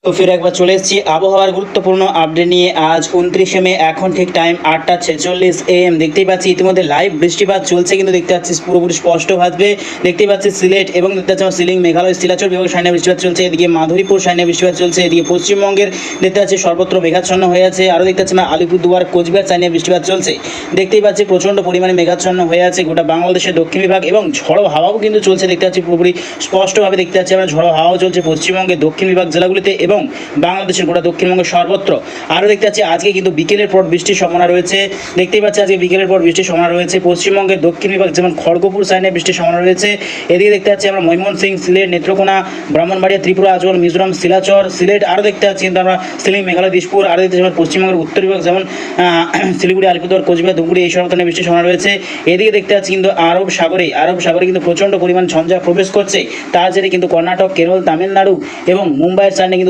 তো ফির একবার চলে এসেছি আবহাওয়ার গুরুত্বপূর্ণ আপডেট নিয়ে। আজ 29শে মে, এখন ঠিক টাইম 8টা 46 AM। দেখতেই পাচ্ছি ইতিমধ্যে লাইভ বৃষ্টিপাত চলছে, কিন্তু দেখতে পাচ্ছি পুরোপুরি স্পষ্ট ভাবে দেখতেই পাচ্ছি সিলেট এবং দেখতে পাচ্ছি সিলিং মেঘালয় শিলাচর বিভাগে সাইনে বৃষ্টিপাত চলছে, এদিকে মাধুরীপুর সাইনে বৃষ্টিপাত চলছে, এদিকে পশ্চিমবঙ্গের দেখতে পাচ্ছি সর্বত্র মেঘাচ্ছন্ন হয়ে আছে। আরও দেখতে পাচ্ছি আলিপুরদুয়ার কোচবিহার সাইনে বৃষ্টিপাত চলছে, দেখতেই পাচ্ছি প্রচণ্ড পরিমাণে মেঘাচ্ছন্ন হয়ে আছে গোটা বাংলাদেশের দক্ষিণ বিভাগ, এবং ঝড়ো হাওয়াও কিন্তু চলছে। দেখতে পাচ্ছি পুরোপুরি স্পষ্টভাবে দেখতে পাচ্ছি আমরা ঝড়ো হাওয়াও চলছে পশ্চিমবঙ্গের দক্ষিণ বিভাগ জেলাগুলিতে এবং বাংলাদেশের গোটা দক্ষিণবঙ্গের সর্বত্র। আরও দেখতে পাচ্ছি আজকে কিন্তু বিকেলের পর বৃষ্টির সম্ভাবনা রয়েছে। দেখতেই পাচ্ছি আজকে বিকেলের পর বৃষ্টির সম্ভাবনা রয়েছে পশ্চিমবঙ্গের দক্ষিণ বিভাগ, যেমন খড়গপুর সাইনে বৃষ্টির সম্ভাবনা রয়েছে। এদিকে দেখতে পাচ্ছি আমরা ময়মনসিংহ, সিলেট, নেত্রকোনা, ব্রাহ্মণবাড়িয়া, ত্রিপুরা, আজল, মিজোরাম, শিলাচর, সিলেট। আরও দেখতে পাচ্ছি কিন্তু আমরা সিলিং মেঘালয়, দিশপুর। আরও দেখতে পাচ্ছি পশ্চিমবঙ্গের উত্তর বিভাগ, যেমন শিলিগুড়ি, আলিপুরদুয়ার, কোচবিহার, ধুপগুড়ি, এই সর্বত্র বৃষ্টির সম্ভাবনা রয়েছে। এদিকে দেখতে পাচ্ছি কিন্তু আরব সাগরে কিন্তু প্রচণ্ড পরিমাণ ঝঞ্ঝা প্রবেশ করছে। তার জেরে কিন্তু কর্ণাটক, কেরল, তামিলনাড়ু এবং মুম্বাইয়ের সাইনে কিন্তু